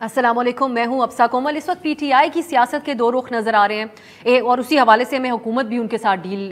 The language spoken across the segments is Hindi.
अस्सलाम वालेकुम, मैं हूं अफसा कोमल। इस वक्त पीटीआई की सियासत के दो रुख नज़र आ रहे हैं और उसी हवाले से मैं हुकूमत भी उनके साथ डील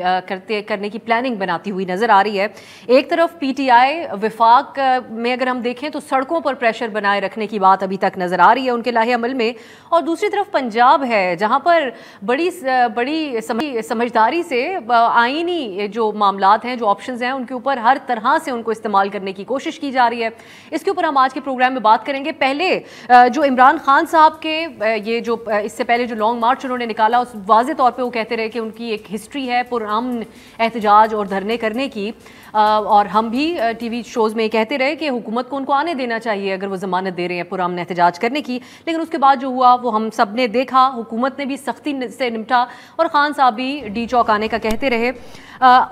करने की प्लानिंग बनाती हुई नज़र आ रही है। एक तरफ पीटीआई वफाक में अगर हम देखें तो सड़कों पर प्रेशर बनाए रखने की बात अभी तक नज़र आ रही है उनके लाहे अमल में, और दूसरी तरफ पंजाब है जहाँ पर बड़ी समझदारी से आइनी जो मामलात हैं, जो ऑप्शंस हैं, उनके ऊपर हर तरह से उनको इस्तेमाल करने की कोशिश की जा रही है। इसके ऊपर हम आज के प्रोग्राम में बात करेंगे। पहले जो इमरान खान साहब के ये जो इससे पहले जो लॉन्ग मार्च उन्होंने निकाला, उस वाज़े तौर पे वो कहते रहे कि उनकी एक हिस्ट्री है पुरअमन एहतजाज और धरने करने की, और हम भी टीवी शोज़ में कहते रहे कि हुकूमत को उनको आने देना चाहिए अगर वो ज़मानत दे रहे हैं पुरअमन एहतजाज करने की। लेकिन उसके बाद जो हुआ वो हम सब ने देखा, हुकूमत ने भी सख्ती से निपटा और खान साहब भी डी चौक आने का कहते रहे।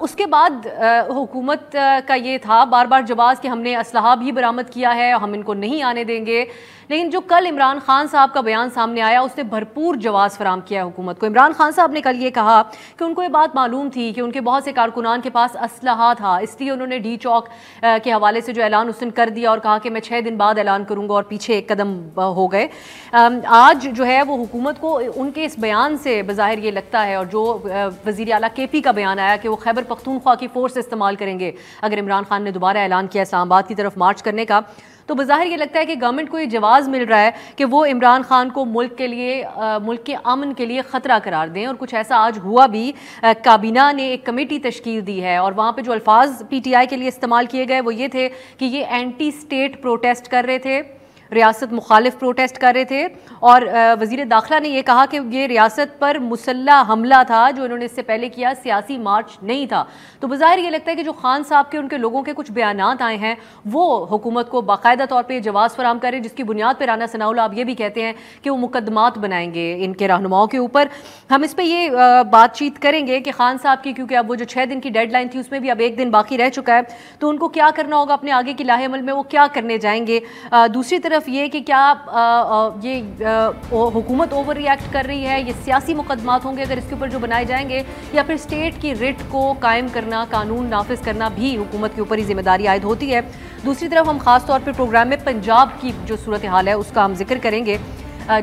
उसके बाद हुकूमत का ये था बार बार जवाब कि हमने असलहा भी बरामद किया है, हम इनको नहीं आने देंगे। लेकिन जो कल इमरान खान साहब का बयान सामने आया उसने भरपूर जवाब फराम किया हुकूमत को। इमरान खान साहब ने कल ये कहा कि उनको ये बात मालूम थी कि उनके बहुत से कारकुनान के पास असलहा था, इसलिए उन्होंने डी चौक के हवाले से जो ऐलान उसने कर दिया और कहा कि मैं 6 दिन बाद ऐलान करूंगा, और पीछे एक कदम हो गए। आज जो है वो हुकूमत को उनके इस बयान से बज़ाहिर ये लगता है, और जो वज़ीर आला केपी का बयान आया कि वो खैबर पख्तूनख्वा की फोर्स इस्तेमाल करेंगे अगर इमरान खान ने दोबारा ऐलान किया इस्लामाबाद की तरफ मार्च करने का, तो बज़ाहिर ये लगता है कि गवर्नमेंट को ये जवाब मिल रहा है कि वो इमरान खान को मुल्क के अमन के लिए ख़तरा करार दें। और कुछ ऐसा आज हुआ भी। काबीना ने एक कमेटी तश्कील दी है और वहाँ पे जो अल्फाज पीटीआई के लिए इस्तेमाल किए गए वो ये थे कि ये एंटी स्टेट प्रोटेस्ट कर रहे थे, रियासत मुखालिफ प्रोटेस्ट कर रहे थे, और वज़ीर दाखिला ने यह कहा कि ये रियासत पर मुसल्ला हमला था जो इन्होंने इससे पहले किया, सियासी मार्च नहीं था। तो बज़ाहिर ये लगता है कि जो खान साहब के उनके लोगों के कुछ बयानात आए हैं वो हुकूमत को बाकायदा तौर पर जवाब फराम करें, जिसकी बुनियाद पर राना सनाउल्लाह अब ये भी कहते हैं कि वो मुकदमात बनाएंगे इनके रहनुमाओं के ऊपर। हम इस पर ये बातचीत करेंगे कि खान साहब की, क्योंकि अब वो जो 6 दिन की डेडलाइन थी उसमें भी अब 1 दिन बाकी रह चुका है, तो उनको क्या करना होगा अपने आगे की लाहे अमल में, वो क्या करने जाएंगे। दूसरी तरफ ये कि क्या हुकूमत ओवर रिएक्ट कर रही है, ये सियासी मुकदमात होंगे अगर इसके ऊपर जो बनाए जाएंगे, या फिर स्टेट की रिट को कायम करना, कानून नाफिज करना भी हुकूमत के ऊपर ही जिम्मेदारी आयद होती है। दूसरी तरफ हम खास तौर पर प्रोग्राम में पंजाब की जो सूरत हाल है उसका हम जिक्र करेंगे।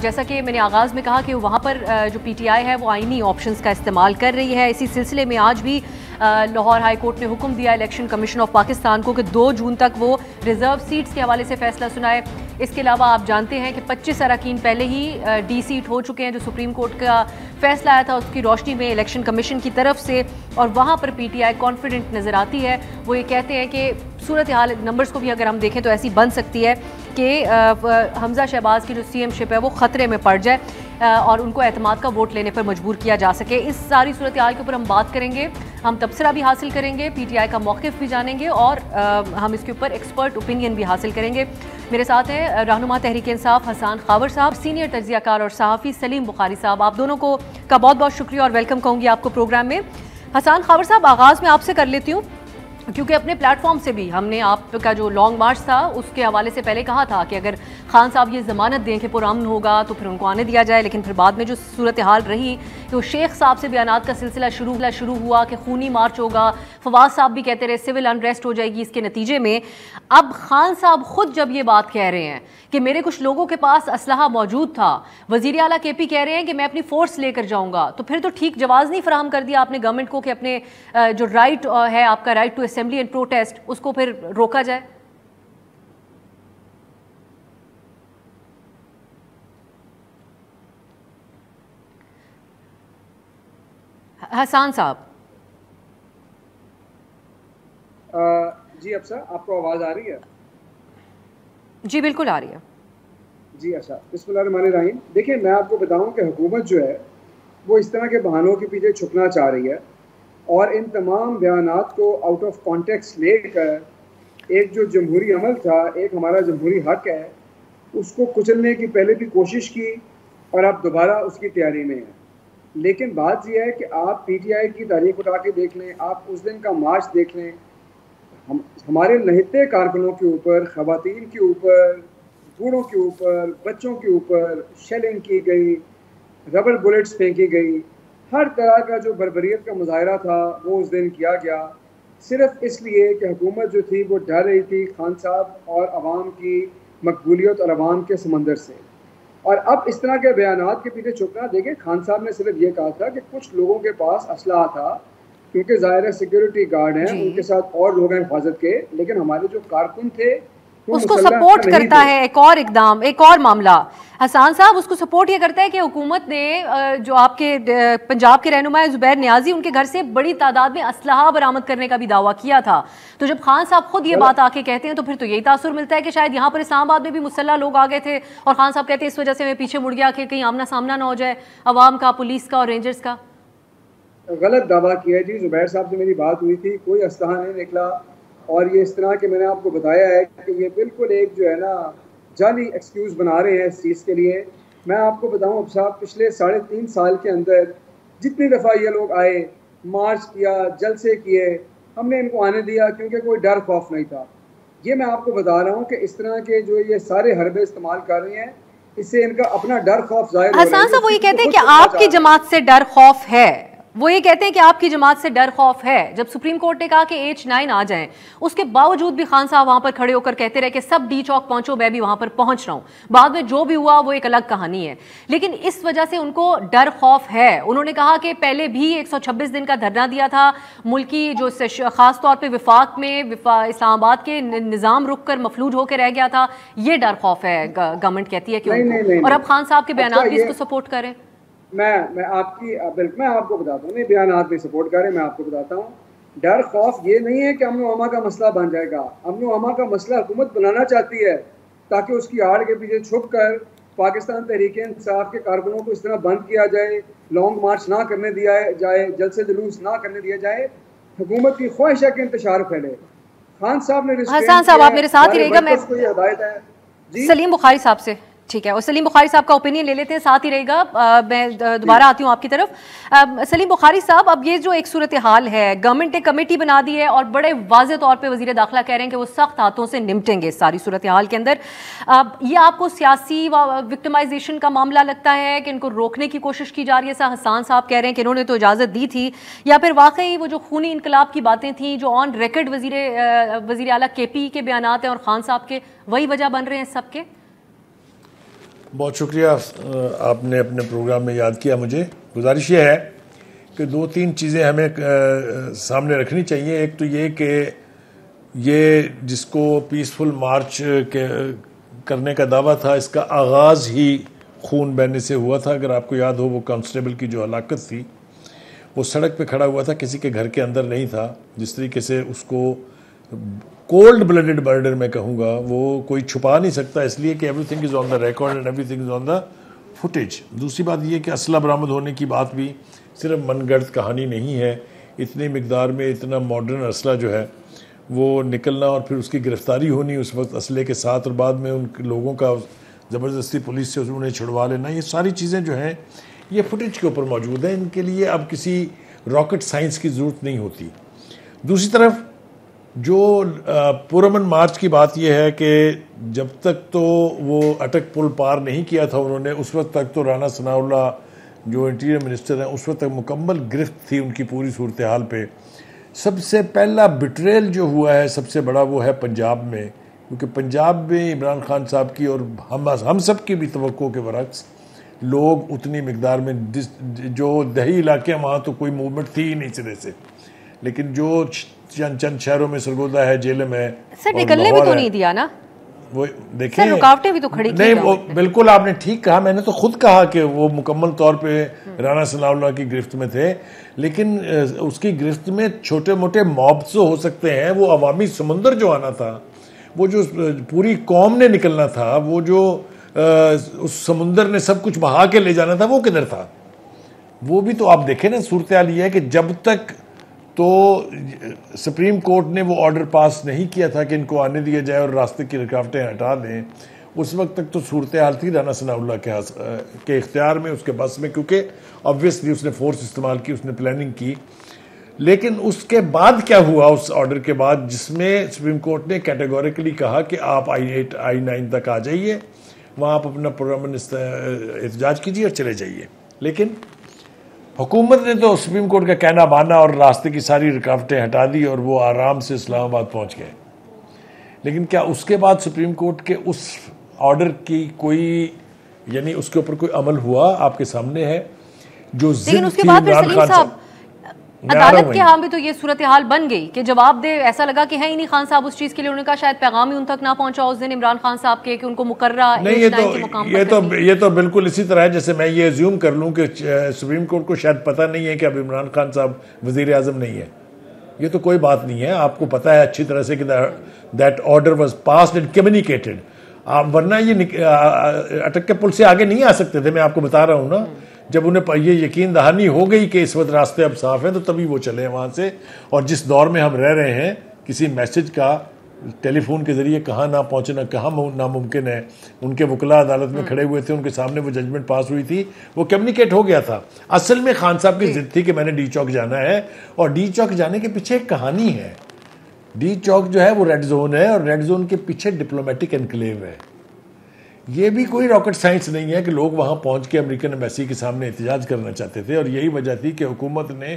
जैसा कि मैंने आगाज़ में कहा कि वहाँ पर जो पीटीआई है वो आइनी ऑप्शंस का इस्तेमाल कर रही है। इसी सिलसिले में आज भी लाहौर हाई कोर्ट ने हुक्म दिया इलेक्शन कमीशन ऑफ पाकिस्तान को कि 2 जून तक वो रिजर्व सीट्स के हवाले से फैसला सुनाए। इसके अलावा आप जानते हैं कि 25 अरकान पहले ही डी सीट हो चुके हैं, जो सुप्रीम कोर्ट का फैसला आया था उसकी रोशनी में इलेक्शन कमीशन की तरफ से, और वहाँ पर पीटीआई कॉन्फिडेंट नज़र आती है। वो ये कहते हैं कि सूरत हाल नंबर्स को भी अगर हम देखें तो ऐसी बन सकती है कि हमजा शहबाज की जो सीएमशिप है वो ख़तरे में पड़ जाए और उनको एतमाद का वोट लेने पर मजबूर किया जा सके। इस सारी सूरत हाल के ऊपर हम बात करेंगे, हम तबसरा भी हासिल करेंगे, पीटीआई का मौक़िफ़ भी जानेंगे, और हम इसके ऊपर एक्सपर्ट ओपिनियन भी हासिल करेंगे। मेरे साथ हैं रहनुमा तहरीक इंसाफ हसन खावर साहब, सीनियर तज्ज़ियाकार और सहाफ़ी सलीम बुखारी साहब। आप दोनों को का बहुत बहुत शुक्रिया और वेलकम कहूँगी आपको प्रोग्राम में। हसन खावर साहब, आगाज़ में आपसे कर लेती हूँ, क्योंकि अपने प्लेटफॉर्म से भी हमने आपका जो लॉन्ग मार्च था उसके हवाले से पहले कहा था कि अगर खान साहब ये ज़मानत दें कि पुरअमन होगा तो फिर उनको आने दिया जाए। लेकिन फिर बाद में जो सूरत हाल रही तो शेख साहब से बयानात का सिलसिला शुरू हुआ कि खूनी मार्च होगा, फवाद साहब भी कहते रहे सिविल अनरेस्ट हो जाएगी इसके नतीजे में। अब खान साहब खुद जब ये बात कह रहे हैं कि मेरे कुछ लोगों के पास असलहा मौजूद था, वज़ीर आला केपी कह रहे हैं कि मैं अपनी फोर्स लेकर जाऊंगा, तो फिर तो ठीक जवाब नहीं फराहम कर दिया आपने गवर्नमेंट को कि अपने जो राइट है, आपका right to assembly and protest, उसको फिर रोका जाए। हसन साहब। जी अफसा, आपको आवाज़ आ रही है? जी बिल्कुल आ रही है। जी अच्छा, बिस्मिल्लाहिर्रहमानिर्रहीम। देखिए, मैं आपको बताऊं कि हुकूमत जो है वो इस तरह के बहानों के पीछे छुपना चाह रही है, और इन तमाम बयानात को आउट ऑफ कॉन्टेक्स्ट लेकर एक जो जमहूरी अमल था, एक हमारा जमहूरी हक है, उसको कुचलने की पहले भी कोशिश की और अब दोबारा उसकी तैयारी में है। लेकिन बात यह है कि आप पीटीआई की तारीख उठा के देख लें, आप उस दिन का मार्च देख लें, हमारे नहित्ते कारकुनों के ऊपर, ख़वातीन के ऊपर, बूढ़ों के ऊपर, बच्चों के ऊपर शेलिंग की गई, रबर बुलेट्स फेंकी गई, हर तरह का जो बर्बरियत का मुजाहरा था वो उस दिन किया गया, सिर्फ इसलिए कि हुकूमत जो थी वो डर रही थी खान साहब और अवाम की मकबूलियत और अवाम के समंदर से। और अब इस तरह के बयानात के पीछे छुपना, देखिए खान साहब ने सिर्फ ये कहा था कि कुछ लोगों के पास असलहा था, क्योंकि ज़ाहिर है सिक्योरिटी गार्ड हैं, उनके साथ और लोग हैं हिफाजत के, लेकिन हमारे जो कारकुन थे उसको सपोर्ट करता है। एक और इकदाम, एक और मामला हसन साहब, उसको सपोर्ट ये करता है कि हुकूमत ने जो आपके पंजाब के रहनुमा जुबैर नियाजी, उनके घर से बड़ी तादाद में असलहा बरामद करने का भी दावा किया था। तो जब खान साहब खुद ये बात आके कहते हैं तो फिर तो यही तासुर मिलता है कि शायद यहाँ पर इस्लामाबाद में भी मुसल्लह लोग आ गए थे और खान साहब कहते हैं इस वजह से मैं पीछे मुड़ गया कि कहीं आमना सामना ना हो जाए अवाम का, पुलिस का और रेंजर्स का। गलत दावा किया जी। जुबैर साहब से मेरी बात हुई थी, कोई असलहा नहीं निकला। और ये इस तरह के मैंने आपको बताया है कि ये बिल्कुल एक जो है ना जाली एक्सक्यूज़ बना रहे हैं इस चीज़ के लिए। मैं आपको बताऊं अब साहब, पिछले 3.5 साल के अंदर जितनी दफ़ा ये लोग आए, मार्च किया, जलसे किए, हमने इनको आने दिया क्योंकि कोई डर खौफ नहीं था। ये मैं आपको बता रहा हूँ कि इस तरह के जो ये सारे हरबे इस्तेमाल कर रहे हैं, इससे इनका अपना डर खौफ जाहिर हो रहा है। हसन साहब वो ये कहते हैं कि आपकी जमात से डर खौफ है, वो ये कहते हैं कि आपकी जमात से डर खौफ है। जब सुप्रीम कोर्ट ने कहा कि H9 आ जाएं, उसके बावजूद भी खान साहब वहां पर खड़े होकर कहते रहे कि सब डी चौक पहुंचो, मैं भी वहां पर पहुंच रहा हूं। बाद में जो भी हुआ वो एक अलग कहानी है, लेकिन इस वजह से उनको डर खौफ है। उन्होंने कहा कि पहले भी 126 दिन का धरना दिया था, मुल्की जो खास तौर पर विफाक में इस्लामाबाद के निज़ाम रुक कर मफलूज होकर रह गया था। ये डर खौफ है, गवर्नमेंट कहती है कि और अब खान साहब के बयान भी इसको सपोर्ट करें। मैं आपको बताता हूँ, नहीं बयानात भी सपोर्ट करें, मैं आपको बताता हूँ। डर खौफ ये नहीं है कि अमन व अमा का मसला बन जाएगा। अमन व अमा का मसला हुकूमत बनाना चाहती है ताकि उसकी आड़ के पीछे छुप कर पाकिस्तान तहरीक इंसाफ के कारकुनों को इस तरह बंद किया जाए, लॉन्ग मार्च ना करने दिया जाए, जलसे जुलूस ना करने दिया जाए, हुकूमत की ख्वाहिश है कि इंतशार फैले। खान साहब ने हसन साहब आप मेरे साथ ही रहेगा, मैं सलीम बुखारी साहब से, ठीक है, और सलीम बुखारी साहब का ओपिनियन ले लेते हैं, साथ ही रहेगा। मैं दोबारा आती हूँ आपकी तरफ। सलीम बुखारी साहब, अब ये जो एक सूरत हाल है, गवर्नमेंट ने कमेटी बना दी है और बड़े वाज़े तौर पे वज़ीर दाखिला कह रहे हैं कि वो सख्त हाथों से निपटेंगे इस सारी सूरत हाल के अंदर। ये आपको सियासी विक्टिमाइजेशन का मामला लगता है कि इनको रोकने की कोशिश की जा रही है? ऐसा हसन साहब कह रहे हैं कि इन्होंने तो इजाज़त दी थी, या फिर वाकई वो जो खूनी इनकलाब की बातें थी जो ऑन रिकॉर्ड वज़ीर आला KP के बयान हैं और खान साहब के, वही वजह बन रहे हैं सबके? बहुत शुक्रिया, आपने अपने प्रोग्राम में याद किया मुझे। गुजारिश ये है कि 2-3 चीज़ें हमें सामने रखनी चाहिए। एक तो ये कि ये जिसको पीसफुल मार्च के करने का दावा था, इसका आगाज़ ही खून बहने से हुआ था। अगर आपको याद हो, वो कांस्टेबल की जो हलाकत थी, वो सड़क पे खड़ा हुआ था, किसी के घर के अंदर नहीं था। जिस तरीके से उसको कोल्ड ब्लडेड मर्डर मैं कहूँगा, वो कोई छुपा नहीं सकता, इसलिए कि everything is on the record and everything is on the footage. दूसरी बात ये कि असला बरामद होने की बात भी सिर्फ मनगढ़ंत कहानी नहीं है। इतनी मिकदार में इतना मॉडर्न असला जो है वो निकलना और फिर उसकी गिरफ्तारी होनी उस वक्त असले के साथ, और बाद में उन लोगों का ज़बरदस्ती पुलिस से उन्हें छुड़वा लेना, ये सारी चीज़ें जो हैं ये फुटेज के ऊपर मौजूद हैं। इनके लिए अब किसी रॉकेट साइंस की ज़रूरत नहीं होती। दूसरी तरफ जो पुरअमन मार्च की बात यह है कि जब तक तो वो अटक पुल पार नहीं किया था उन्होंने, उस वक्त तक तो राना सनाउल्लाह जो इंटीरियर मिनिस्टर हैं उस वक्त तक मुकम्मल गिरफ्त थी उनकी पूरी सूरत हाल पे। सबसे पहला बिट्रेल जो हुआ है सबसे बड़ा, वो है पंजाब में, क्योंकि पंजाब में इमरान खान साहब की और हम सब की भी तवक्को के बरक्स लोग उतनी मिकदार में, जो दही इलाके वहाँ तो कोई मूवमेंट थी ही नहीं सिरे से, लेकिन जो चंद शहरों में सरगोदा है, जेलम है, सर निकलने भी तो नहीं दिया ना, वो देखें रुकावटें भी तो खड़ी की। नहीं, बिल्कुल आपने ठीक कहा। मैंने तो खुद कहा कि वो मुकम्मल तौर पे राना सनाउल्लाह की गिरफ्त में थे, लेकिन उसकी गिरफ्त में छोटे मोटे मॉब्स तो हो सकते हैं। वो अवामी समुंदर जो आना था, वो जो पूरी कौम ने निकलना था, वो जो उस समुंदर ने सब कुछ बहा के ले जाना था, वो किधर था? वो भी तो आप देखें ना। सूरत हाल ये है कि जब तक तो सुप्रीम कोर्ट ने वो ऑर्डर पास नहीं किया था कि इनको आने दिया जाए और रास्ते की रुकावटें हटा दें, उस वक्त तक तो सूरत हाल थी राना सनाउल्लाह के इख्तियार में, उसके बस में, क्योंकि ऑब्वियसली उसने फोर्स इस्तेमाल की, उसने प्लानिंग की। लेकिन उसके बाद क्या हुआ उस ऑर्डर के बाद, जिसमें सुप्रीम कोर्ट ने कैटेगोरिकली कहा कि आप I8 I9 तक आ जाइए, वहाँ आप अपना पुरअमन एहतजाज कीजिए और चले जाइए। लेकिन हुकूमत ने तो सुप्रीम कोर्ट का कहना माना और रास्ते की सारी रुकावटें हटा दी और वो आराम से इस्लामाबाद पहुंच गए। लेकिन क्या उसके बाद सुप्रीम कोर्ट के उस ऑर्डर की कोई यानी उसके ऊपर कोई अमल हुआ आपके सामने है। जो लेकिन उसके बाद फिर सलीम साहब अदालत के यहाँ भी तो ये सूरत हाल बन गई कि जवाब दे, ऐसा लगा कि है ही नहीं खान साहब उस चीज के लिए, उन्होंने कहा शायद पैगाम ही उन तक ना पहुंचा उस दिन इमरान खान साहब के कि उनको मुकर्रा नहीं। ये तो बिल्कुल इसी तरह है जैसे मैं ये अज्यूम कर लूं कि सुप्रीम कोर्ट को शायद पता नहीं है कि अब इमरान खान साहब वजीर आजम नहीं है। ये तो कोई बात नहीं है, आपको पता है अच्छी तरह से कि that order was passed and communicated. आप वरना ये अटक के पुल से आगे नहीं आ सकते थे, मैं आपको बता रहा हूँ ना। जब उन्हें ये यकीन दहानी हो गई कि इस वक्त रास्ते अब साफ हैं तो तभी वो चले वहाँ से। और जिस दौर में हम रह रहे हैं, किसी मैसेज का टेलीफोन के जरिए कहाँ ना पहुँचना कहाँ नामुमकिन है। उनके वकला अदालत में खड़े हुए थे, उनके सामने वो जजमेंट पास हुई थी, वो कम्युनिकेट हो गया था। असल में खान साहब की जिद थी कि मैंने डी चौक जाना है, और डी चौक जाने के पीछे एक कहानी है। डी चौक जो है वो रेड जोन है, और रेड जोन के पीछे डिप्लोमेटिक एनक्लेव है। ये भी कोई रॉकेट साइंस नहीं है कि लोग वहाँ पहुँच के अमेरिकन एम्बेसी के सामने एहतजाज करना चाहते थे, और यही वजह थी कि हुकूमत ने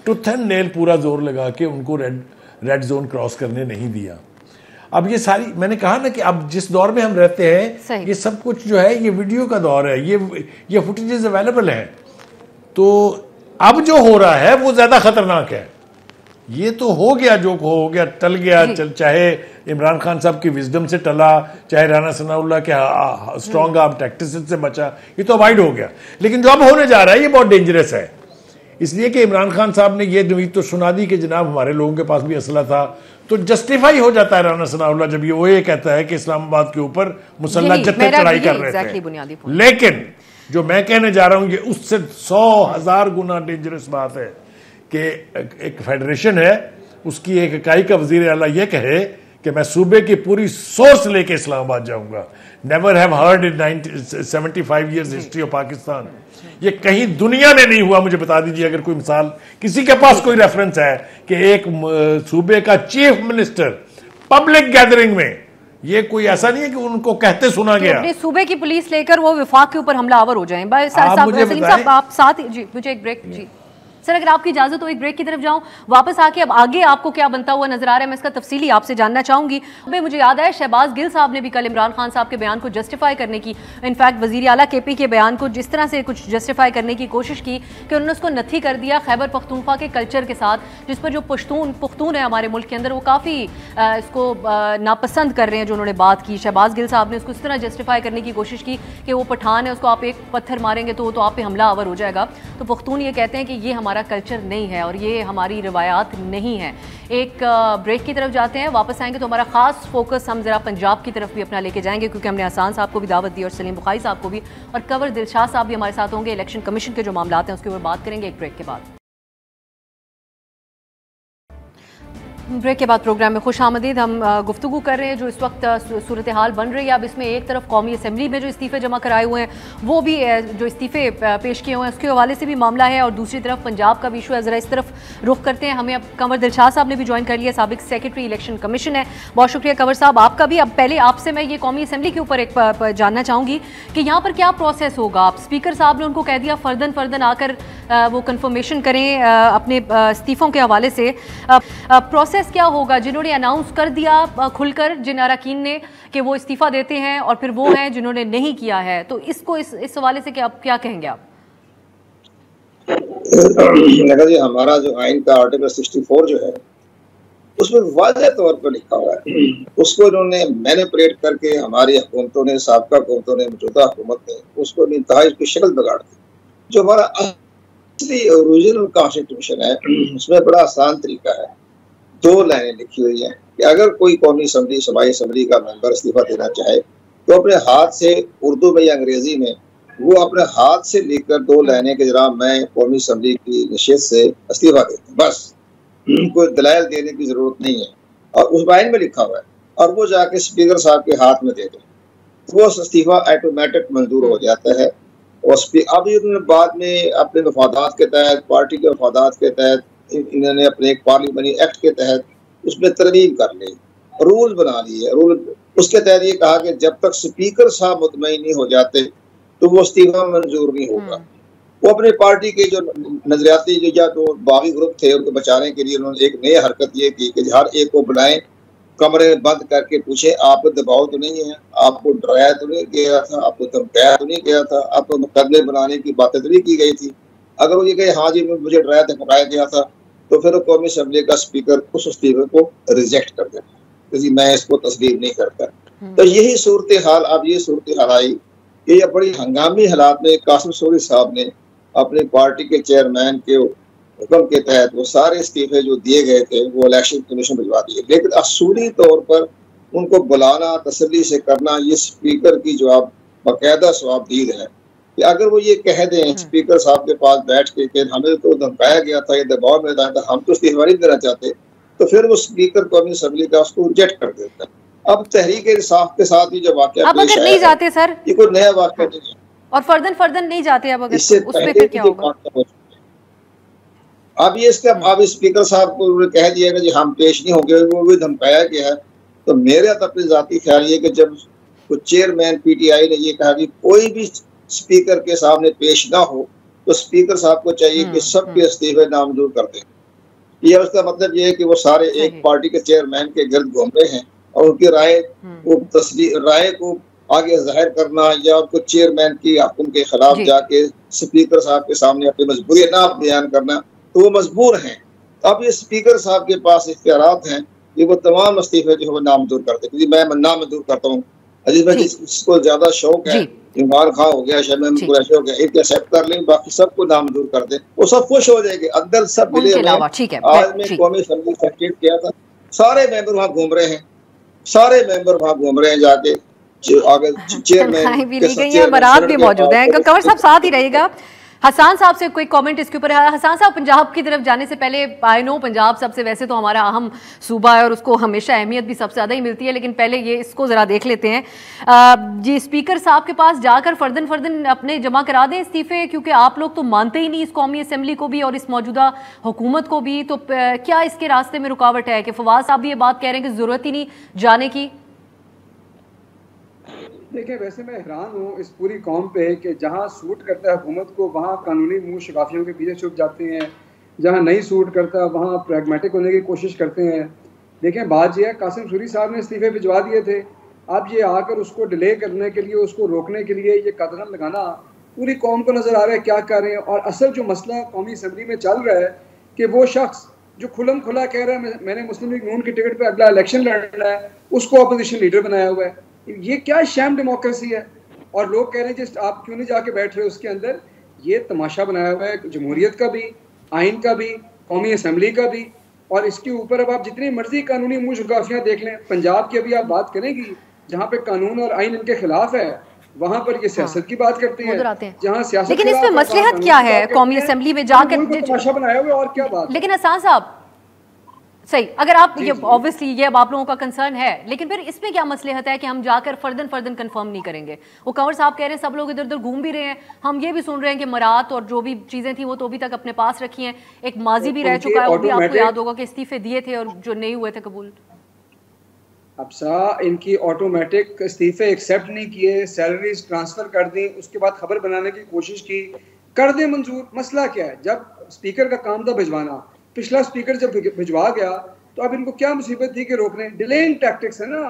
टूथ एंड नेल पूरा जोर लगा के उनको रेड जोन क्रॉस करने नहीं दिया। अब ये सारी, मैंने कहा ना कि अब जिस दौर में हम रहते हैं, ये सब कुछ जो है ये वीडियो का दौर है, ये फुटेजेस अवेलेबल हैं। तो अब जो हो रहा है वो ज़्यादा खतरनाक है। ये तो हो गया, जो हो गया टल गया, चाहे इमरान खान साहब की विजडम से टला, चाहे राना सनाउल्लाह के स्ट्रॉन्ग आर्म टैक्टिक्स से बचा, ये तो अवॉइड हो गया। लेकिन जो अब होने जा रहा है ये बहुत डेंजरस है, इसलिए कि इमरान खान साहब ने ये न्यूज़ तो सुना दी कि जनाब हमारे लोगों के पास भी असला था। तो जस्टिफाई हो जाता है राना सनाउल्लाह जब ये कहता है कि इस्लामाबाद के ऊपर मुसल्लह जत्थे चढ़ाई कर रहे थे। लेकिन जो मैं कहने जा रहा हूं ये उससे 100,000 गुना डेंजरस बात है कि एक फेडरेशन है, उसकी एक इकाई का वजीर आला ये कहे कि मैं सूबे की पूरी सोर्स लेके इस्लामाबाद जाऊंगा। Never have heard in 75 years history of Pakistan. ये कहीं दुनिया में नहीं हुआ। मुझे बता दीजिए अगर कोई मिसाल, किसी के पास कोई रेफरेंस है कि एक सूबे का चीफ मिनिस्टर पब्लिक गैदरिंग में, ये कोई ऐसा नहीं है कि उनको कहते सुना गया अपने सूबे की पुलिस लेकर वो विफाक के ऊपर हमलावर हो जाएं। आप साथ जी, मुझे एक ब्रेक जी सर, अगर आपकी इजाजत हो एक ब्रेक की तरफ जाऊं, वापस आके अब आगे आपको क्या बनता हुआ नजर आ रहा है मैं इसका तफसीली आपसे जानना चाहूंगी। मुझे याद है शहबाज गिल साहब ने भी कल इमरान खान साहब के बयान को जस्टिफाई करने की, इनफैक्ट वजीर आला केपी के बयान को जिस तरह से कुछ जस्टिफाई करने की कोशिश की कि उन्होंने उसको नथी कर दिया खैबर पख्तूनख्वा के कल्चर के साथ, जिस पर जो पुख्तून है हमारे मुल्क के अंदर वो काफ़ी इसको नापसंद कर रहे हैं जो उन्होंने बात की। शहबाज गिल साहब ने उसको इस तरह जस्टिफाई करने की कोशिश की कि वो पठान है, उसको आप एक पत्थर मारेंगे तो आप पे हमला आवर हो जाएगा। तो पुख्तून ये कहते हैं कि ये हमारा कल्चर नहीं है और ये हमारी रिवायात नहीं है। एक ब्रेक की तरफ जाते हैं, वापस आएंगे तो हमारा खास फोकस हम जरा पंजाब की तरफ भी अपना लेके जाएंगे, क्योंकि हमने हसान साहब को भी दावत दी और सलीम बुखारी साहब को भी, और कंवर दिलशाद साहब भी हमारे साथ होंगे। इलेक्शन कमीशन के जो मामला हैं उसके ऊपर बात करेंगे एक ब्रेक के बाद। ब्रेक के बाद प्रोग्राम में खुश आमदीद। हम गुफ्तगू कर रहे हैं जो इस वक्त सूरत हाल बन रही है। अब इसमें एक तरफ कौमी असम्बली में जो इस्तीफ़े जमा कराए हुए हैं वो भी जो इस्तीफ़े पेश किए हुए हैं उसके हवाले से भी मामला है, और दूसरी तरफ पंजाब का भी इशू है। ज़रा इस तरफ रुख करते हैं। हमें अब कंवर दिलशाद साहब ने भी ज्वाइन कर लिया, साबिक सेक्रेटरी इलेक्शन कमीशन है। बहुत शुक्रिया कंवर साहब आपका भी। अब पहले आपसे मैं ये कौमी असम्बली के ऊपर एक जानना चाहूँगी कि यहाँ पर क्या प्रोसेस होगा। आप स्पीकर साहब ने उनको कह दिया फ़र्दन आकर वो कन्फर्मेशन करें अपने इस्तीफ़ों के हवाले से। प्रोसेस क्या होगा? जिन्होंने अनाउंस कर दिया खुलकर जिन अरकान ने कि वो इस्तीफ़ा देते हैं, और फिर वो हैं जिन्होंने नहीं किया है, तो इसको इस हवाले से क्या कहेंगे आप? जी हमारा जो आइन का आर्टिकल 64 जो है उसमें वाज़ेह तौर पर लिखा हुआ है, उसको इन्होंने मैनिपुलेट करके हमारी हुकूमतों ने, साबका हुकूमतों ने, मौजूदा हुकूमत ने उसको इंतहाई की शक्ल बिगाड़ दी। जो हमारा असली ओरिजिनल कॉन्स्टिट्यूशन है उसमें बड़ा आसान तरीका है, 2 लाइनें लिखी हुई हैं कि अगर कोई कौमी असम्बली, सूबाई असम्बली का मेंबर इस्तीफा देना चाहे तो अपने हाथ से, उर्दू में या अंग्रेजी में, वो अपने हाथ से लिखकर 2 लाइनें कि जनाब मैं कौमी असम्बली की नशिस्त से इस्तीफा देता हूँ, बस। कोई दलाइल देने की जरूरत नहीं है, और उस आइन में लिखा हुआ है, और वो जाके स्पीकर साहब के हाथ में दे दें तो वो इस्तीफा ऑटोमेटिक मंजूर हो जाता है। और अब इन्होंने बाद में अपने मफादात के तहत, पार्टी के मफादात के तहत, इन्होंने अपने एक पार्लियामेंट्री एक्ट के तहत उसमें तरमीम कर ली, रूल बना लिए। रूल उसके तहत ये कहा कि जब तक स्पीकर साहब मुतमईन नहीं हो जाते तो वो इस्तीफा मंजूर नहीं होगा। वो अपने पार्टी के जो नजरियाती या तो बागी ग्रुप थे उनको बचाने के लिए उन्होंने एक नई हरकत ये की कि हर एक को बुलाएं कमरे में बंद करके पूछे आप दबाव तो नहीं है, आपको डराया तो नहीं गया था, आपको धमकाया तो नहीं गया था, आपको मुकदमे बनाने की बातें तो नहीं की गई थी। अगर वो ये कहे हाँ जी मुझे डराया धमकाया गया था, तो फिर कौमी असम्बली का स्पीकर उस इस्तीफे को रिजेक्ट कर देता है कि मैं इसको तस्लीम नहीं करता। तो यही सूरत हाल, अब ये सूरत हाल आई कि ये बड़ी हंगामी हालात में कासिम सूरी साहब ने अपनी पार्टी के चेयरमैन के हुक्म के तहत वो सारे इस्तीफे जो दिए गए थे वो इलेक्शन कमीशन भिजवा दिए। लेकिन असूली तौर पर उनको बुलाना, तसल्ली से करना, ये स्पीकर की जो आप बाकायदा सवाबदीद है कि अगर वो ये कह दें स्पीकर साहब के पास बैठ के हमें तो धमकाया गया था, ये दबाव में था, हम तो इस्तीफा नहीं देना चाहते, तो फिर वो स्पीकर कौमी असम्बली का उसको रिजेक्ट कर देता है। अब तहरीक इंसाफ के साथ ही जो वाकया पेश आया नहीं जाते सर, ये कोई नया वाकया नहीं है और फर्दन नहीं जाते, अब अगर इससे उसमें फिर क्या होगा? अब ये इसका अब स्पीकर साहब को कह दिया कि जी हम पेश नहीं होंगे, वो भी धमकाया गया है। तो मेरा तो अपनी जाती ख्याल ये कि जब चेयरमैन पीटीआई ने ये कहा कि कोई भी स्पीकर के सामने पेश ना हो, तो स्पीकर साहब को चाहिए कि सबके इस्तीफे नामंजूर कर दें। ये उसका मतलब ये है कि वो सारे एक पार्टी के चेयरमैन के गिर्द घूम रहे हैं और उनकी राय को आगे जाहिर करना या उनको चेयरमैन की हुक्म के खिलाफ जाके स्पीकर साहब के सामने अपनी मजबूरी ना बयान करना, तो वो मजबूर हैं। अब ये स्पीकर साहब के पास इख्तियारात हैं कि वो तमाम इस्तीफे जो है नामंजूर कर दे। मैं नामंजूर करता हूँ, अजीज भाई जिसको ज्यादा शौक है, इमरान खान हो गया, शमीम कुरैशी हो गया, एक एक्सेप्ट कर लें, बाकी सबको नामंजूर कर दें, वो सब खुश हो जाएंगे। अंदर सब मिले हुए। आज में कौमी असम्बली सेक्रेट किया था, सारे मेंबर वहाँ घूम रहे हैं, सारे मेंबर वहाँ घूम रहे हैं जाके। चेयरमैन भी ली गई है, बारात भी मौजूद है। कंवर साहब साथ ही रहेगा। हसान साहब से कोई कमेंट इसके ऊपर है? हसान साहब, पंजाब की तरफ जाने से पहले, आई नो पंजाब सबसे वैसे तो हमारा अहम सूबा है और उसको हमेशा अहमियत भी सबसे ज़्यादा ही मिलती है, लेकिन पहले ये इसको ज़रा देख लेते हैं जी। स्पीकर साहब के पास जाकर फर्दन अपने जमा करा दें इस्तीफे, क्योंकि आप लोग तो मानते ही नहीं इस कौमी असम्बली को भी और इस मौजूदा हुकूमत को भी। तो क्या इसके रास्ते में रुकावट है कि फवाद साहब भी ये बात कह रहे हैं कि ज़रूरत ही नहीं जाने की? देखिए, वैसे मैं हैरान हूँ इस पूरी कौम पे कि जहाँ सूट करता है हुकूमत को वहाँ कानूनी मुँह शफाफियों के पीछे छुप जाते हैं, जहाँ नहीं सूट करता वहाँ प्रैग्मेटिक होने की कोशिश करते हैं। देखें, बात यह है, कासिम सूरी साहब ने इस्तीफे भिजवा दिए थे। अब ये आकर उसको डिले करने के लिए, उसको रोकने के लिए ये कदम लगाना पूरी कौम को नज़र आ रहा है क्या कर रहे हैं। और असल जो मसला कौमी असम्बली में चल रहा है कि वो शख्स जो खुलम खुला कह रहा है मैंने मुस्लिम लीग नून की टिकट पर अगला इलेक्शन लड़ना है, उसको अपोजिशन लीडर बनाया हुआ है। ये क्या शैम डेमोक्रेसी है? और लोग कह रहे हैं जी आप क्यों नहीं जाके बैठ रहे हो उसके अंदर। ये तमाशा बनाया हुआ है जमहूरियत का भी, आइन का भी, कौमी असम्बली का भी। और इसके ऊपर अब आप जितनी मर्जी कानूनी मुँह शुगाफियाँ देख लें, पंजाब की अभी आप बात करेंगी जहाँ पे कानून और आइन इनके खिलाफ है, वहाँ पर ये सियासत की बात करते हैं, जहाँ सियासत। लेकिन इसमें मसलहत क्या है कौमी असम्बली में जाकर? तमाशा बनाया हुआ है और क्या बात। लेकिन हसान साहब सही, अगर आप ये ऑब्वियसली ये अब आप लोगों का कंसर्न है, लेकिन फिर इसमें क्या मसलहत है कि हम जाकर फर्दन कंफर्म नहीं करेंगे? वो कंवर साहब कह रहे हैं सब लोग इधर उधर घूम भी रहे हैं, हम ये भी सुन रहे हैं कि मरात और जो भी चीजें थी वो तो अभी तक अपने पास रखी हैं। एक माजी भी रह चुका है, वो भी आपको याद होगा कि इस्तीफे दिए थे और जो नहीं हुए थे कबूल। अब इनकी ऑटोमेटिक इस्तीफे एक्सेप्ट नहीं किए, सैलरीज ट्रांसफर कर दी, उसके बाद खबर बनाने की कोशिश की, कर दे मंजूर। मसला क्या है? जब स्पीकर का काम था भिजवाना, पिछला स्पीकर जब भिजवा गया तो अब इनको क्या मुसीबत थी कि रोकने? डिलेइंग टैक्टिक्स है ना,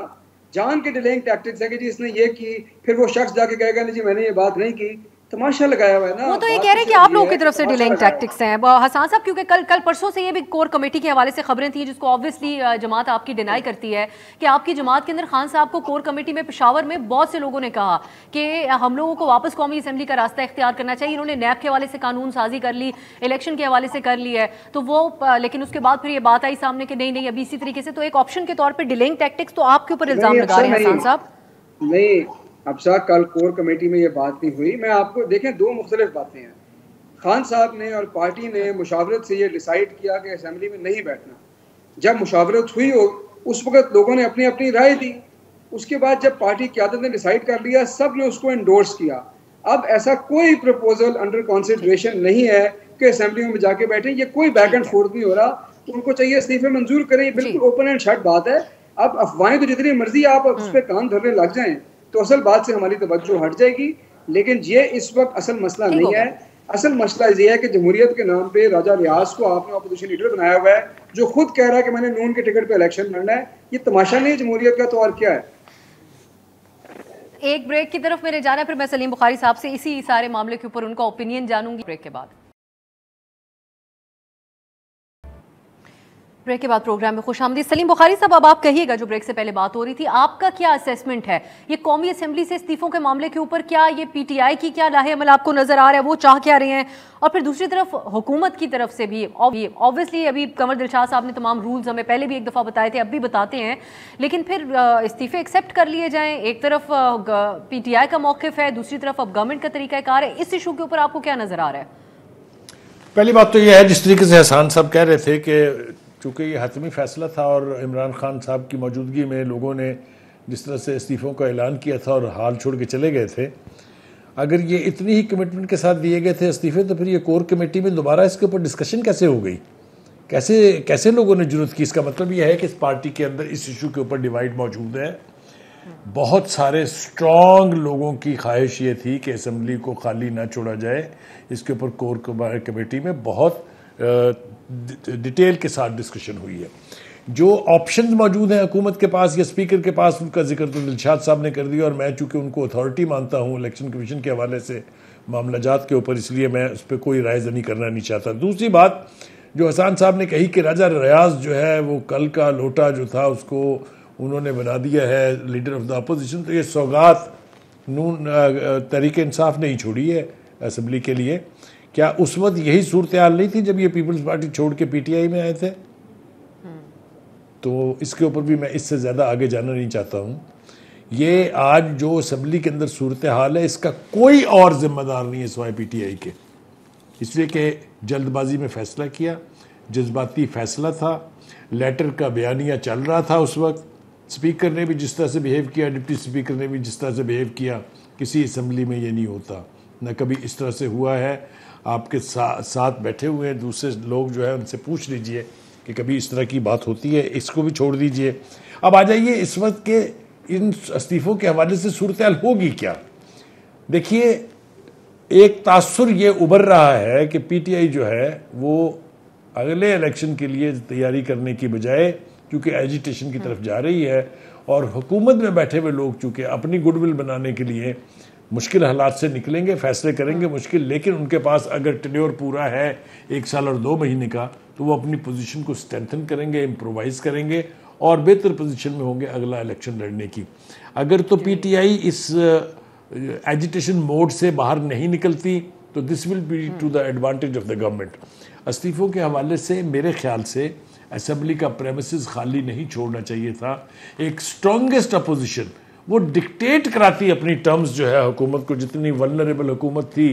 जान के डिलेइंग टैक्टिक्स है कि जी इसने ये की, फिर वो शख्स जाके कहेगा नहीं जी मैंने ये बात नहीं की। तमाशा लगाया हुआ है ना। वो तो ये कह रहे हैं कि आप लोगों की तरफ से डिलेइंग टैक्टिक्स हैं हसान साहब, क्योंकि कल परसों से ये भी कोर कमेटी के हवाले से खबरें थी जिसको ऑब्वियसली जमात आपकी डिनाई करती है कि आपकी जमात के अंदर खान साहब को कोर कमेटी में पेशावर में बहुत से लोगों ने कहा कि हम लोगों को वापस कौमी असम्बली का रास्ता इख्तियार करना चाहिए। इन्होंने नैब के हवाले से कानून साजी कर ली, इलेक्शन के हवाले से कर ली है, तो वो लेकिन उसके बाद फिर ये बात आई सामने कि नहीं अभी इसी तरीके से, तो एक ऑप्शन के तौर पर डिलेइंग टैक्टिक्स तो आपके ऊपर इल्जाम लगा रहे हैं हसान साहब। नहीं, अब कल कोर कमेटी में ये बात नहीं हुई। मैं आपको देखें, दो मुख्तलिफ बातें हैं। खान साहब ने और पार्टी ने मुशावरत से ये डिसाइड किया कि असम्बली में नहीं बैठना। जब मुशावरत हुई हो उस वक्त लोगों ने अपनी अपनी राय दी, उसके बाद जब पार्टी क़यादत ने डिसाइड कर लिया, सब ने उसको एंडोर्स किया। अब ऐसा कोई प्रपोजल अंडर कंसिडरेशन नहीं है कि असम्बली में जाके बैठे, ये कोई बैक एंड फोर्थ नहीं हो रहा। तो उनको चाहिए इस्तीफे मंजूर करें, बिल्कुल ओपन एंड शट बात है। अब अफवाहें तो जितनी मर्जी आप उस पर कान धरने लग जाएं तो असल बात से हमारी तवज्जो हट जाएगी। लेकिन ये इस वक्त असल मसला नहीं है। असल मसला ये है कि जमहूरियत के नाम पे राजा रियाज को आपने अपोजिशन लीडर बनाया हुआ है जो खुद कह रहा है कि मैंने नून के टिकट पे इलेक्शन लड़ना है। ये तमाशा नहीं है जमहूरियत का, तो और क्या है। एक ब्रेक की तरफ मेरे जाना है, फिर मैं सलीम बुखारी साहब से इसी सारे मामले के ऊपर उनका ओपिनियन जानूंगी ब्रेक के बाद। ब्रेक के बाद प्रोग्राम में खुशामदीद। सलीम बुखारी साहब, अब आप कहिएगा, जो ब्रेक से पहले बात हो रही थी, आपका क्या असेसमेंट है ये कौमी असेंबली से इस्तीफों के मामले के ऊपर? क्या ये पीटीआई की क्या लाहे अमल आपको नजर आ रहा है, वो चाह क्या रहे हैं? और फिर दूसरी तरफ हुकूमत की तरफ से भी ऑब्वियसली अभी कंवर दिलशाद साहब ने तमाम रूल्स हमें पहले भी एक दफ़ा बताए थे, अब भी बताते हैं, लेकिन फिर इस्तीफे एक्सेप्ट कर लिए जाएं। एक तरफ पीटीआई का मौक़िफ़ है, दूसरी तरफ अब गवर्नमेंट का तरीक़ाकार है। इस इशू के ऊपर आपको क्या नजर आ रहा है? पहली बात तो यह है, जिस तरीके से एहसान साहब कह रहे थे कि चूँकि ये हतमी फैसला था और इमरान खान साहब की मौजूदगी में लोगों ने जिस तरह से इस्तीफ़ों का ऐलान किया था और हाल छोड़ के चले गए थे, अगर ये इतनी ही कमिटमेंट के साथ दिए गए थे इस्तीफ़े, तो फिर ये कोर कमेटी में दोबारा इसके ऊपर डिस्कशन कैसे हो गई? कैसे लोगों ने जरूरत की? इसका मतलब यह है कि इस पार्टी के अंदर इस इशू के ऊपर डिवाइड मौजूद है। बहुत सारे स्ट्रॉन्ग लोगों की ख्वाहिश ये थी कि असम्बली को खाली ना छोड़ा जाए। इसके ऊपर कोर कमेटी में बहुत डिटेल के साथ डिस्कशन हुई है। जो ऑप्शंस मौजूद हैं हुकूमत के पास या स्पीकर के पास, उनका जिक्र तो दिलशाद साहब ने कर दिया, और मैं चूँकि उनको अथॉरिटी मानता हूँ इलेक्शन कमीशन के हवाले से मामला जात के ऊपर, इसलिए मैं उस पर कोई राय ज़नी करना नहीं चाहता। दूसरी बात जो हसन साहब ने कही कि राजा रियाज जो है वो कल का लोटा जो था उसको उन्होंने बना दिया है लीडर ऑफ द अपोजिशन, तो ये सौगात नून तहरीक इंसाफ ने ही छोड़ी है असम्बली के लिए। क्या उस वक्त यही सूरत हाल नहीं थी जब ये पीपल्स पार्टी छोड़ के पीटीआई में आए थे? तो इसके ऊपर भी मैं इससे ज़्यादा आगे जाना नहीं चाहता हूँ। ये आज जो असम्बली के अंदर सूरत हाल है, इसका कोई और जिम्मेदार नहीं है सिवाय पीटीआई के, इसलिए कि जल्दबाजी में फ़ैसला किया, जज्बाती फ़ैसला था, लेटर का बयानिया चल रहा था उस वक्त, स्पीकर ने भी जिस तरह से बिहेव किया, डिप्टी स्पीकर ने भी जिस तरह से बिहेव किया, किसी असम्बली में ये नहीं होता, न कभी इस तरह से हुआ है। आपके साथ बैठे हुए हैं दूसरे लोग जो है, उनसे पूछ लीजिए कि कभी इस तरह की बात होती है। इसको भी छोड़ दीजिए, अब आ जाइए इस वक्त के इन इस्तीफ़ों के हवाले से सूरत हाल होगी क्या। देखिए, एक तासुर ये उभर रहा है कि पीटीआई जो है वो अगले इलेक्शन के लिए तैयारी करने की बजाय, क्योंकि एजिटेशन की तरफ जा रही है, और हुकूमत में बैठे हुए लोग चूँकि अपनी गुडविल बनाने के लिए मुश्किल हालात से निकलेंगे, फैसले करेंगे मुश्किल, लेकिन उनके पास अगर टेन्योर पूरा है 1 साल और 2 महीने का, तो वो अपनी पोजीशन को स्ट्रेंथन करेंगे, इम्प्रोवाइज़ करेंगे और बेहतर पोजीशन में होंगे अगला इलेक्शन लड़ने की। अगर तो पीटीआई इस एजिटेशन मोड से बाहर नहीं निकलती तो this will be to the advantage of the government. इस्तीफ़ों के हवाले से मेरे ख्याल से असम्बली का प्रेमिसेस खाली नहीं छोड़ना चाहिए था। एक स्ट्रॉन्गेस्ट अपोजिशन वो डिक्टेट कराती अपनी टर्म्स जो है हुकूमत को, जितनी वल्नरेबल हुकूमत थी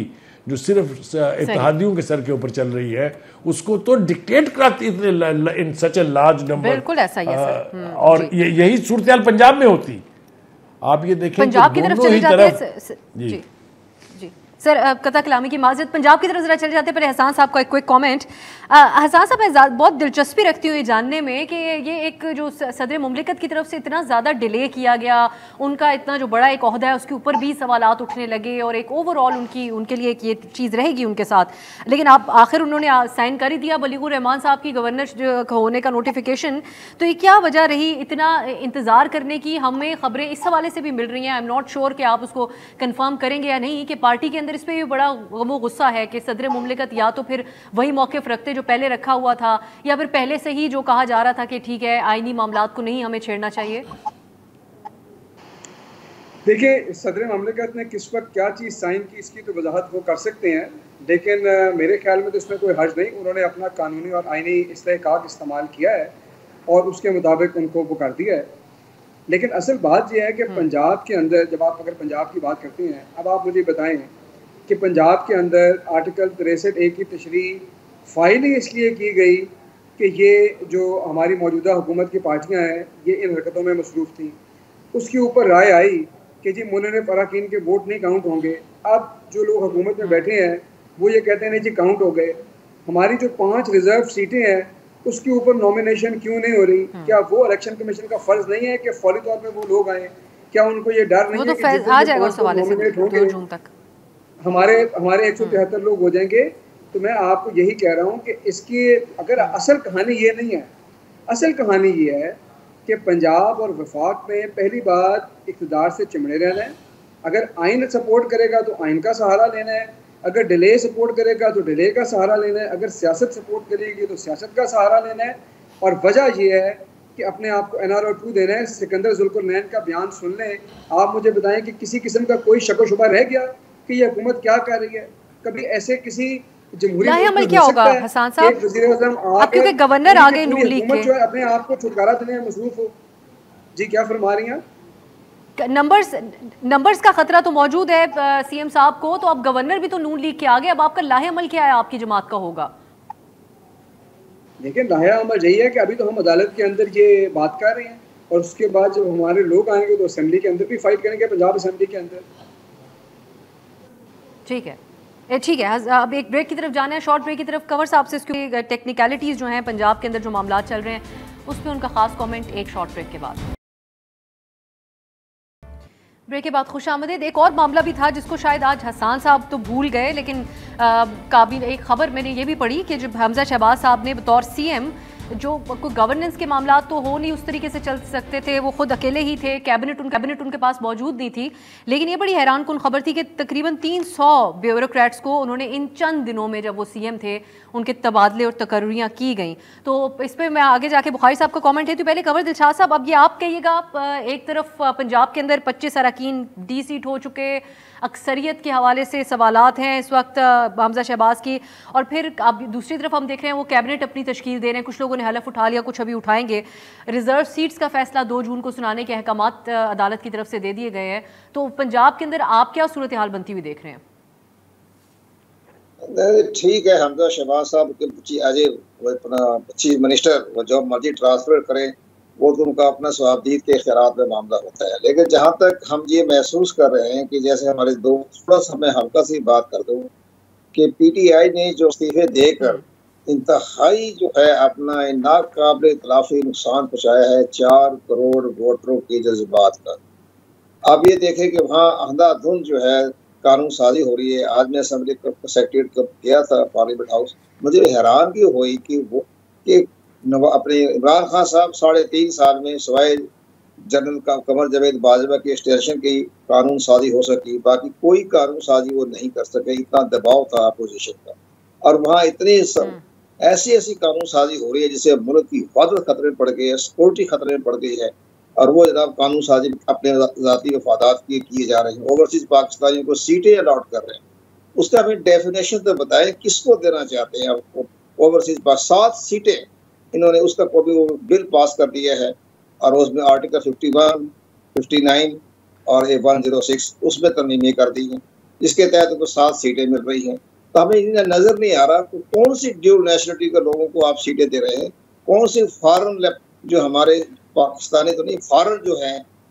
जो सिर्फ इत्तेहादियों के सर के ऊपर चल रही है, उसको तो डिक्टेट कराती इन सच ए लार्ज नंबर। बिल्कुल ऐसा ही है सर। और यही सूरत हाल पंजाब में होती। आप ये देखें पंजाब की तरफ चले जाते हैं जी सर, कथा कलामी की माजरत, पंजाब की तरफ जरा चले जाते हैं। पर एहसान साहब का एक क्विक कमेंट। एहसान साहब, मैं बहुत दिलचस्पी रखती हूँ ये जानने में कि ये एक जो सदर मुमलिकत की तरफ से इतना ज़्यादा डिले किया गया, उनका इतना जो बड़ा एक ओहदा है उसके ऊपर भी सवालात उठने लगे, और एक ओवरऑल उनके लिए ये चीज़ रहेगी उनके साथ, लेकिन आप आखिर उन्होंने साइन कर ही दिया बलीगुर रहमान साहब की गवर्नर होने का नोटिफिकेशन। तो ये क्या वजह रही इतना इंतज़ार करने की? हमें खबरें इस हवाले से भी मिल रही हैं, आई एम नॉट श्योर कि आप उसको कन्फर्म करेंगे या नहीं, कि पार्टी के अंदर इस पे भी बड़ा वो गुस्सा है कि सदर मुमलिकत या तो फिर वही मौक़िफ़ रखते जो पहले रखा हुआ था, या फिर पहले से ही जो कहा जा रहा था कि ठीक है आईनी मामलात को नहीं हमें छेड़ना चाहिए। देखिए, सदर मुमलिकत ने किस वक्त क्या चीज़ साइन की, इसकी तो वजाहत वो कर सकते हैं, लेकिन मेरे ख्याल में तो इसमें कोई हर्ज नहीं। उन्होंने अपना कानूनी और आईनी इस्तेहकाक इस्तेमाल किया है और उसके मुताबिक उनको वो कर दिया है। लेकिन असल बात यह है कि पंजाब के अंदर, जब आप अगर पंजाब की बात करते हैं, अब आप मुझे बताएं कि पंजाब के अंदर आर्टिकल 63A की तशरीह फाइल ही इसलिए की गई कि ये जो हमारी मौजूदा हुकूमत की पार्टियां हैं ये इन हरकतों में मसरूफ़ थी। उसके ऊपर राय आई कि जी मुनफ़ अरकान के वोट नहीं काउंट होंगे। अब जो लोग हुकूमत में बैठे हैं वो ये कहते हैं नहीं जी काउंट हो गए। हमारी जो 5 रिजर्व सीटें हैं उसके ऊपर नॉमिनेशन क्यों नहीं हो रही? क्या वो इलेक्शन कमिशन का फ़र्ज़ नहीं है कि फौरी तौर पर वो लोग आए? क्या उनको ये डर नहीं है कि नॉमिनेट होंगे हमारे 173 लोग हो जाएंगे तो मैं आपको यही कह रहा हूँ कि इसकी अगर असल कहानी ये नहीं है, असल कहानी ये है कि पंजाब और वफाक में पहली बात इक़्तिदार से चिमड़े रहना है। अगर आइन सपोर्ट करेगा तो आइन का सहारा लेना है, अगर डिले सपोर्ट करेगा तो डिले का सहारा लेना है, अगर सियासत सपोर्ट करेगी तो सियासत का सहारा लेना है। और वजह यह है कि अपने आप को NRO 2 देना है। सिकंदर जुल्करनैन का बयान सुन लें, आप मुझे बताएं कि किसी किस्म का कोई शक व शुबा रह गया कि ये हुकूमत क्या कर रही है? कभी ऐसे किसी जमहूरी अमल क्या होगा हसन साहब, अब क्योंकि गवर्नर आ गए नून लीग के, जो है अपने आप को छुटकारा देने में मसरूफ हो। जी क्या फरमा रही हैं? नंबर्स का खतरा तो मौजूद है CM साहब को, तो अब गवर्नर भी तो नून लीग के आ गए, अब आपका लाहे अमल क्या है आपकी जमात का होगा? देखिए लाहे अमल यही है कि अभी तो हम अदालत के अंदर ये बात कर रहे हैं और उसके बाद जब हमारे लोग आएंगे तो असेंबली के अंदर भी फाइट करेंगे, पंजाब असेंबली के अंदर। ठीक है, ठीक है। अब एक ब्रेक की तरफ जाना है, शॉर्ट ब्रेक की तरफ। कवर साहब से इसकी टेक्निकलिटीज़ जो हैं पंजाब के अंदर जो मामला चल रहे हैं उस पर उनका खास कमेंट एक शॉर्ट ब्रेक के बाद। ब्रेक के बाद खुश आमदीद। एक और मामला भी था जिसको शायद आज हसन साहब तो भूल गए, लेकिन काबिल एक खबर मैंने ये भी पढ़ी कि जब हमजा शहबाज साहब ने बतौर CM, जो कोई गवर्नेंस के मामला तो हो नहीं उस तरीके से चल सकते थे, वो खुद अकेले ही थे, कैबिनेट उनके पास मौजूद नहीं थी। लेकिन ये बड़ी हैरान कुन खबर थी कि तकरीबन 300 ब्यूरोक्रेट्स को उन्होंने इन चंद दिनों में, जब वो CM थे, उनके तबादले और तकर्रियाँ की गई। तो इस पर मैं आगे जाके बुखारी साहब का कमेंट है। तो पहले खबर दिलशाद साहब, अब ये आप कहिएगा, एक तरफ पंजाब के अंदर 25 अरकान सीट हो चुके, अक्सरियत के हवाले से सवालात हैं इस वक्त हमजा शहबाज की, और फिर अब दूसरी तरफ हम देख रहे हैं वो कैबिनेट अपनी तश्कील दे रहे हैं, कुछ लोगों ने हलफ उठा लिया, कुछ अभी उठाएंगे। रिजर्व सीट्स का फैसला 2 जून को सुनाने के अहकामात अदालत की तरफ से दे दिए गए हैं। तो पंजाब के अंदर आप क्या सूरत हाल बनती हुई देख रहे हैं? ठीक है, हमजा शहबाज साहब के आज अपना चीफ मिनिस्टर वो जो मर्जी ट्रांसफर करें, वो तो उनका अपना स्वाबदीद के इख्तियारात में मामला होता है। लेकिन जहाँ तक हम ये महसूस कर रहे हैं कि जैसे हमारे दोस्त, थोड़ा सा मैं हल्का सी बात कर दूँ कि PTI ने जो इस्तीफे देकर इंतहाई जो है अपना नाकाबिल इतलाफी नुकसान पहुँचाया है 4 करोड़ वोटरों के जज्बात का। आप ये देखें कि वहाँ अंधाधुंध जो है कानून साजी हो रही है। आज मैं असेंबली सेक्रेटरीट को गया था, पार्लियामेंट हाउस, मुझे हैरानगी हुई कि वो कि अपने इमरान खान साहब 3.5 साल में सवाए जनरल कमर जावेद बाजवा के स्टेशन की कानून साजी हो सकी, बाकी कोई कानून साजी वो नहीं कर सके। इतना दबाव था अपोजिशन का, और वहाँ इतनी ऐसी कानून साजी हो रही है जिससे मुल्क की हिफाजत खतरे में पड़ गई है, सिक्योरिटी खतरे में पड़ गई है, और वो जनाब कानून साजी अपने ज़ाती वफादात के किए जा रहे हैं। ओवरसीज पाकिस्तानियों को सीटें अलॉट कर रहे हैं, उसका हमें डेफिनेशन तो बताएं, किसको देना चाहते हैं आपको ओवरसीज पास 7 सीटें इन्होंने, उसका कोई वो बिल पास कर दिया है, और उसमें आर्टिकल 51, 59 और 106 उसमें तरमीमें कर दी हैं, जिसके तहत उनको 7 सीटें मिल रही हैं। तो हमें नजर नहीं आ रहा कि कौन सी ड्यूल नेशनलिटी के लोगों को आप सीटें दे रहे हैं, कौन सी फॉरेन जो हमारे पाकिस्तानी तो नहीं, फॉरेन जो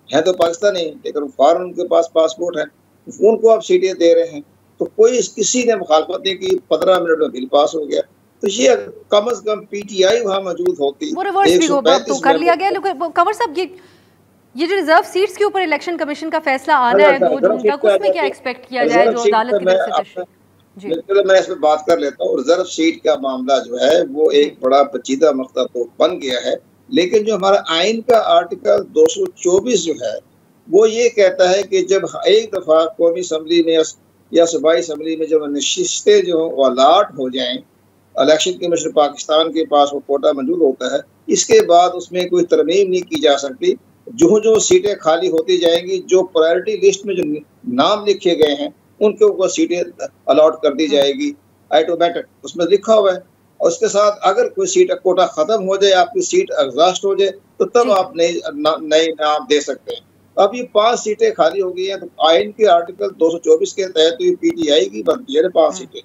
है तो पाकिस्तानी, लेकिन फॉरेन उनके पास पासपोर्ट है, उनको आप सीटें दे रहे हैं। तो कोई किसी ने मुखालफत नहीं की, 15 मिनट में बिल पास हो गया। तो ये कम से कम PTI वहाँ मौजूद होती, वो रिवर्स भी तो कर लिया गया। लेकिन कंवर साहब, ये जो रिजर्व सीट्स के ऊपर इलेक्शन कमीशन का फैसला आना है 2 जून तक, उसमें क्या एक्सपेक्ट किया जाए जो अदालत की तरफ से? मैं इस पर बात कर लेता हूँ। रिजर्व सीट का मामला जो है वो एक बड़ा पेचीदा मसला तो बन गया है, लेकिन जो हमारा आइन का आर्टिकल 224 जो है वो ये कहता है कि जब एक दफा कौमी असम्बली में या सूबाई असम्बली में जब नशिस्तें जो अलाट हो जाएं, इलेक्शन कमीशन पाकिस्तान के पास वो कोटा मौजूद होता है, इसके बाद उसमें कोई तरमीम नहीं की जा सकती। जो सीटें खाली होती जाएंगी, जो प्रायोरिटी लिस्ट में जो नाम लिखे गए हैं उनके ऊपर सीटें अलॉट कर दी जाएगी ऑटोमेटिक, उसमें लिखा हुआ है। और उसके साथ अगर कोई सीट कोटा खत्म हो जाए, आपकी सीट एग्जॉस्ट हो जाए, तो तब आप नए नाम दे सकते हैं। अब ये 5 सीटें खाली हो गई हैं, तो आइन के आर्टिकल 224 के तहत ये PTI की बनती है 5 सीटें।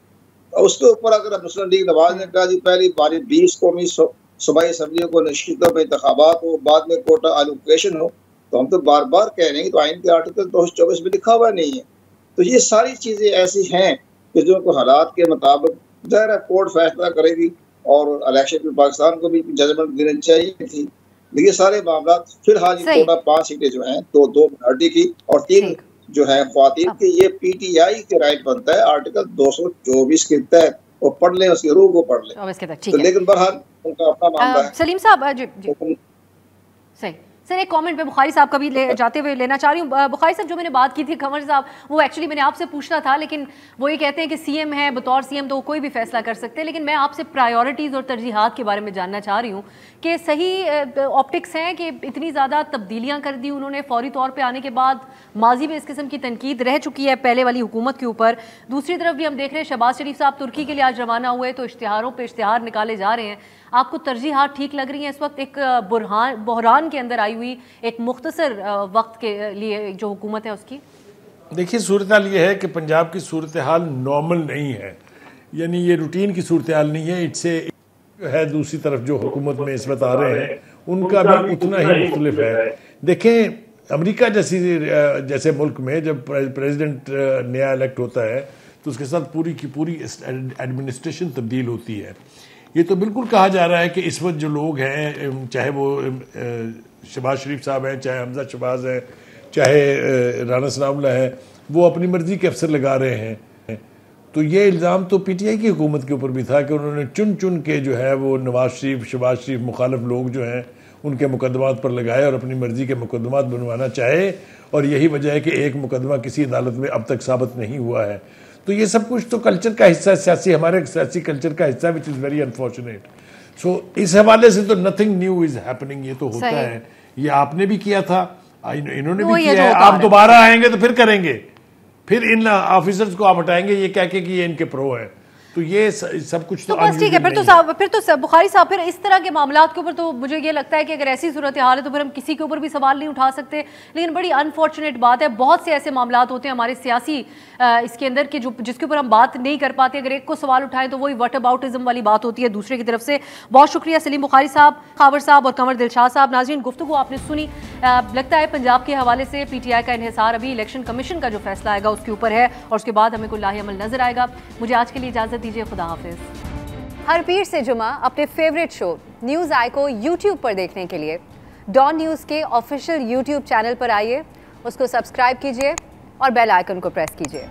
और उसके ऊपर अगर मुस्लिम लीग नवाज ने कहा जी पहली बारी 20 कौमी सूबाई असम्बलियों को निश्चितों में इंतखाबात हो, बाद में कोटा एलोकेशन हो, तो हम तो बार बार कह रहे हैं, तो आइन के आर्टिकल 224 में लिखा हुआ नहीं है। तो ये सारी चीज़ें ऐसी हैं कि जो को हालात के मुताबिक ज़ाहिर कोर्ट फैसला करेगी, और इलेक्शन में पाकिस्तान को भी जजमेंट देनी चाहिए थी। लेकिन सारे मामला फिलहाल ये कोटा 5 सीटें जो हैं, 2 मिनॉरिटी की और 3 जो है ख्वातीन की, ये PTI के राइट बनता है आर्टिकल 224 के तहत। वो पढ़ लें, उसकी रूह को पढ़ लें। तो लेकिन बहरहाल उनका अपना मामला है। सलीम साहब जी सही सर, एक कमेंट में बुखारी साहब का भी जाते हुए लेना चाह रही हूँ। बुखारी साहब, जो मैंने बात की थी कंवर साहब, वो एक्चुअली मैंने आपसे पूछना था, लेकिन वो ये कहते हैं कि सीएम है, बतौर सीएम तो वो कोई भी फैसला कर सकते हैं, लेकिन मैं आपसे प्रायोरिटीज़ और तरजीहात के बारे में जानना चाह रही हूँ कि सही ऑप्टिक्स हैं कि इतनी ज़्यादा तब्दीलियाँ कर दी उन्होंने फौरी तौर पर आने के बाद। माजी में इस किस्म की तनकीद रह चुकी है पहले वाली हुकूमत के ऊपर। दूसरी तरफ भी हम देख रहे हैं शहबाज शरीफ साहब तुर्की के लिए आज रवाना हुए, तो इश्तिहारों पर इश्तिहार निकाले जा रहे हैं। आपको तरजीहात ठीक लग रही हैं इस वक्त एक बहरान के अंदर आई हुई एक मुख्तसर वक्त के लिए जो हुकूमत है उसकी? देखिए, सूरत हाल ये है कि पंजाब की सूरत हाल नॉर्मल नहीं है, यानी ये रूटीन की सूरत हाल नहीं है। इससे है दूसरी तरफ जो हुकूमत में इस वक्त आ रहे हैं उनका भी उतना ही मुख्तलिफ है। देखें, अमेरिका जैसे मुल्क में जब प्रेसिडेंट नया इलेक्ट होता है तो उसके साथ पूरी की पूरी एडमिनिस्ट्रेशन तब्दील होती है। ये तो बिल्कुल कहा जा रहा है कि इस वक्त जो लोग हैं, चाहे वो शहबाज शरीफ साहब हैं, चाहे हमजा शहबाज हैं, चाहे राना सनाउल्लाह है, वो अपनी मर्जी के अफसर लगा रहे हैं। तो ये इल्ज़ाम तो पीटीआई की हुकूमत के ऊपर भी था कि उन्होंने चुन चुन के जो है वो नवाज शरीफ, शहबाज शरीफ मुखालिफ लोग जो हैं उनके मुकदमात पर लगाए और अपनी मर्जी के मुकदमात बनवाना चाहे, और यही वजह है कि एक मुकदमा किसी अदालत में अब तक साबित नहीं हुआ है। तो ये सब कुछ तो कल्चर का हिस्सा है, हमारे सियासी कल्चर का हिस्सा, विच इज़ वेरी अनफॉर्चुनेट। सो इस हवाले से तो नथिंग न्यू इज हैपनिंग, ये तो होता है, ये आपने भी किया था, इन्होंने भी किया है, आप दोबारा आएंगे तो फिर करेंगे, फिर इन ऑफिसर्स को आप हटाएंगे ये कह के कि ये इनके प्रो है। तो ये सब कुछ तो बस ठीक है। फिर तो बुखारी साहब, फिर इस तरह के मामलात के ऊपर तो मुझे ये लगता है कि अगर ऐसी सूरत हाल है तो फिर हम किसी के ऊपर भी सवाल नहीं उठा सकते। लेकिन बड़ी अनफॉर्चुनेट बात है, बहुत से ऐसे मामलात होते हैं हमारे सियासी इसके अंदर के जिसके ऊपर हम बात नहीं कर पाते। अगर एक को सवाल उठाएं तो वही व्हाट अबाउटिज्म वाली बात होती है दूसरे की तरफ से। बहुत शुक्रिया सलीम बुखारी साहब, खावर साहब और कंवर दिलशाद साहब। नाज़रीन, गुफ्तगू आपने सुनी। लगता है पंजाब के हवाले से पीटीआई का इन्हिसार अभी इलेक्शन कमीशन का जो फैसला आएगा उसके ऊपर है, और उसके बाद हमें कोई लाही अमल नजर आएगा। मुझे आज के लिए इजाज़त दीजिए, खुदा हाफिज़। हर पीर से जुमा अपने फेवरेट शो न्यूज़ आई को यूट्यूब पर देखने के लिए डॉन न्यूज़ के ऑफिशियल यूट्यूब चैनल पर आइए, उसको सब्सक्राइब कीजिए और बेल आइकन को प्रेस कीजिए।